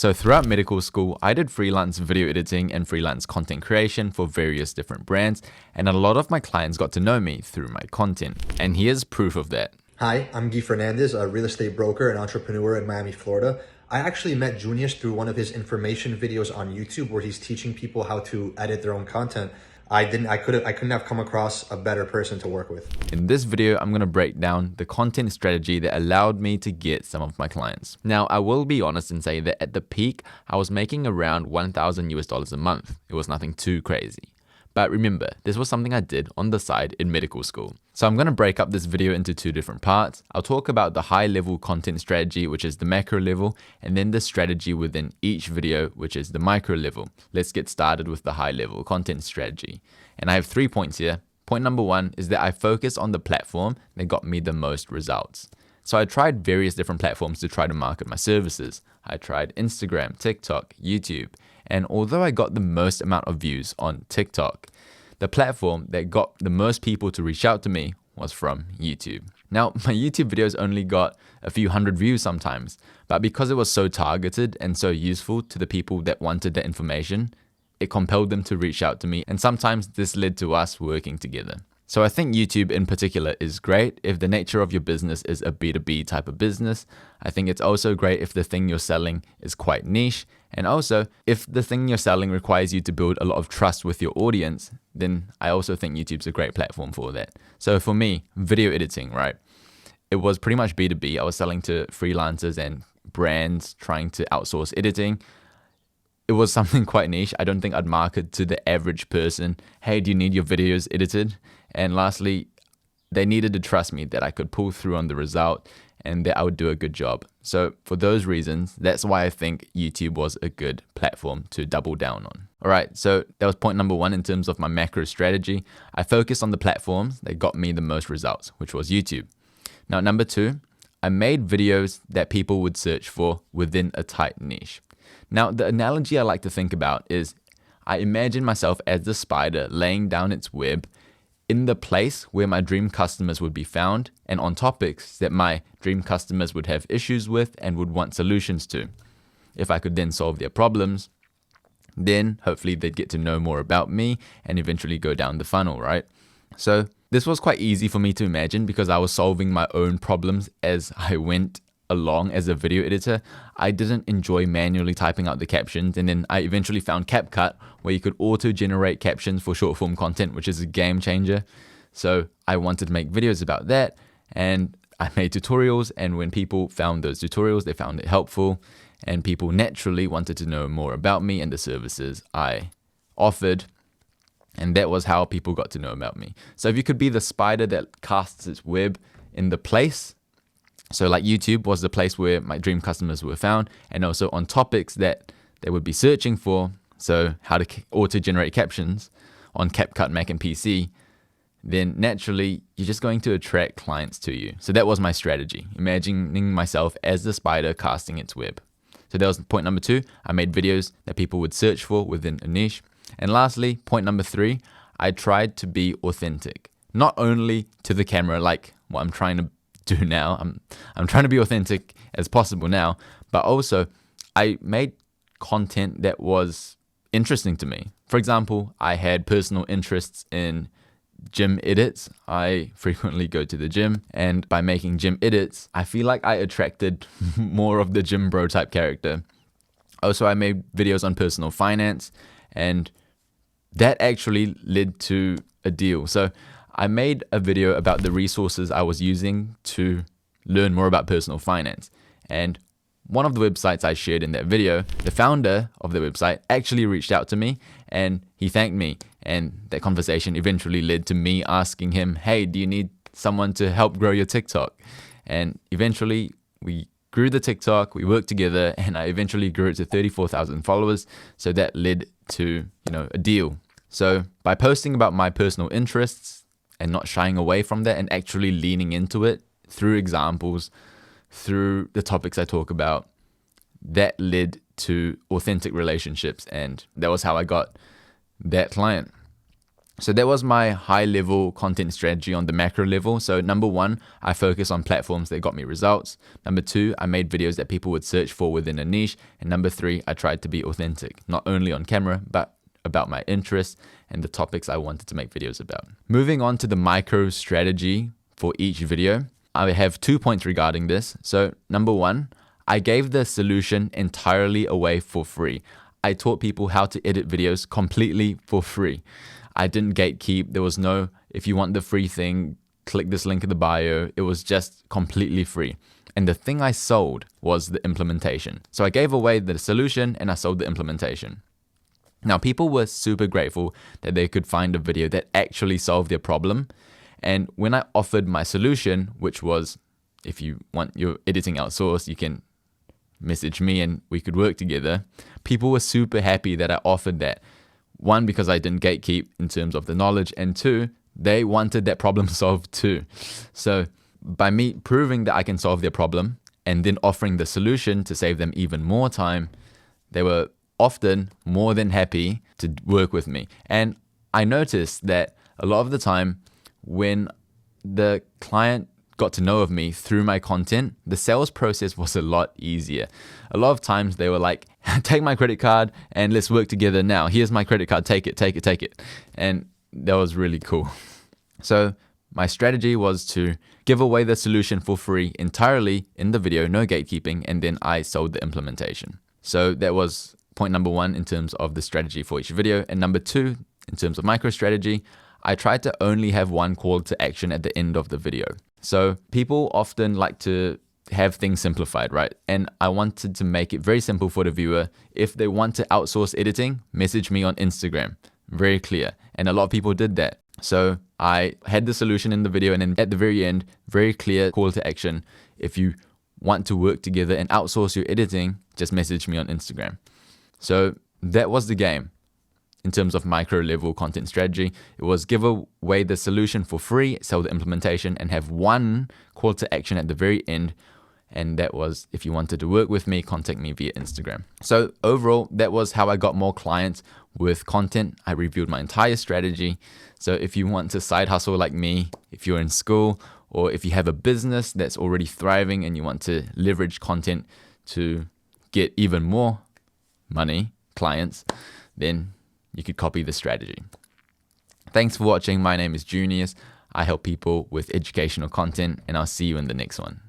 So throughout medical school, I did freelance video editing and freelance content creation for various different brands, and a lot of my clients got to know me through my content. And here's proof of that. Hi, I'm Guy Fernandez, a real estate broker and entrepreneur in Miami, Florida. I actually met Junius through one of his information videos on YouTube where he's teaching people how to edit their own content. I couldn't have come across a better person to work with. In this video, I'm going to break down the content strategy that allowed me to get some of my clients. Now, I will be honest and say that at the peak, I was making around $1,000 a month. It was nothing too crazy. But remember, this was something I did on the side in medical school. So I'm going to break up this video into two different parts. I'll talk about the high level content strategy, which is the macro level, and then the strategy within each video, which is the micro level. Let's get started with the high level content strategy. And I have 3 points here. Point number 1 is that I focus on the platform that got me the most results. So I tried various different platforms to try to market my services. I tried Instagram, TikTok, YouTube. And although I got the most amount of views on TikTok, the platform that got the most people to reach out to me was from YouTube. Now, my YouTube videos only got a few hundred views sometimes, but because it was so targeted and so useful to the people that wanted that information, it compelled them to reach out to me, and sometimes this led to us working together. So I think YouTube in particular is great if the nature of your business is a B2B type of business. I think it's also great if the thing you're selling is quite niche. And also, if the thing you're selling requires you to build a lot of trust with your audience, then I also think YouTube's a great platform for that. So for me, video editing, right? It was pretty much B2B. I was selling to freelancers and brands trying to outsource editing. It was something quite niche. I don't think I'd market to the average person, hey, do you need your videos edited? And lastly, they needed to trust me that I could pull through on the result and that I would do a good job. So for those reasons, that's why I think YouTube was a good platform to double down on. All right, so that was point number 1 in terms of my macro strategy. I focused on the platforms that got me the most results, which was YouTube. Now, number 2, I made videos that people would search for within a tight niche. Now, the analogy I like to think about is I imagine myself as the spider laying down its web in the place where my dream customers would be found and on topics that my dream customers would have issues with and would want solutions to. If I could then solve their problems, then hopefully they'd get to know more about me and eventually go down the funnel, right? So this was quite easy for me to imagine because I was solving my own problems as I went along as a video editor. I didn't enjoy manually typing out the captions, and then I eventually found CapCut where you could auto-generate captions for short form content, which is a game changer. So I wanted to make videos about that, and I made tutorials, and when people found those tutorials, they found it helpful, and people naturally wanted to know more about me and the services I offered. And that was how people got to know about me. So if you could be the spider that casts its web in the place, so like YouTube was the place where my dream customers were found, and also on topics that they would be searching for. So how to auto-generate captions on CapCut, Mac, and PC, then naturally you're just going to attract clients to you. So that was my strategy, imagining myself as the spider casting its web. So that was point number 2. I made videos that people would search for within a niche. And lastly, point number 3, I tried to be authentic, not only to the camera, like what I'm trying to do now. I'm trying to be authentic as possible now, but also I made content that was interesting to me. For example, I had personal interests in gym edits. I frequently go to the gym, and by making gym edits, I feel like I attracted more of the gym bro type character. Also, I made videos on personal finance, and that actually led to a deal. So I made a video about the resources I was using to learn more about personal finance. And one of the websites I shared in that video, the founder of the website actually reached out to me and he thanked me. And that conversation eventually led to me asking him, hey, do you need someone to help grow your TikTok? And eventually we grew the TikTok, we worked together, and I eventually grew it to 34,000 followers. So that led to, a deal. So by posting about my personal interests, and not shying away from that and actually leaning into it through examples, through the topics I talk about, that led to authentic relationships. And that was how I got that client. So that was my high level content strategy on the macro level. So number one, I focus on platforms that got me results. Number two, I made videos that people would search for within a niche. And number three, I tried to be authentic, not only on camera, but about my interests and the topics I wanted to make videos about. Moving on to the micro strategy for each video, I have 2 points regarding this. So number one, I gave the solution entirely away for free. I taught people how to edit videos completely for free. I didn't gatekeep. There was no, if you want the free thing, click this link in the bio. It was just completely free. And the thing I sold was the implementation. So I gave away the solution and I sold the implementation. Now, people were super grateful that they could find a video that actually solved their problem. And when I offered my solution, which was, if you want your editing outsourced, you can message me and we could work together. People were super happy that I offered that. One, because I didn't gatekeep in terms of the knowledge, and two, they wanted that problem solved too. So by me proving that I can solve their problem and then offering the solution to save them even more time, they were often more than happy to work with me. And I noticed that a lot of the time when the client got to know of me through my content, the sales process was a lot easier. A lot of times they were like, take my credit card and let's work together now. Here's my credit card, take it. And that was really cool. So my strategy was to give away the solution for free entirely in the video, no gatekeeping, and then I sold the implementation. So that was point number one in terms of the strategy for each video. And number two, in terms of micro strategy, I tried to only have one call to action at the end of the video. So people often like to have things simplified, right? And I wanted to make it very simple for the viewer. If they want to outsource editing, message me on Instagram. Very clear. And a lot of people did that. So I had the solution in the video, and then at the very end, very clear call to action. If you want to work together and outsource your editing, just message me on Instagram. So that was the game. In terms of micro level content strategy, it was give away the solution for free, sell the implementation, and have one call to action at the very end. And that was, if you wanted to work with me, contact me via Instagram. So overall, that was how I got more clients with content. I reviewed my entire strategy. So if you want to side hustle like me, if you're in school, or if you have a business that's already thriving and you want to leverage content to get even more money, clients, then you could copy the strategy. Thanks for watching. My name is Junius. I help people with educational content, and I'll see you in the next one.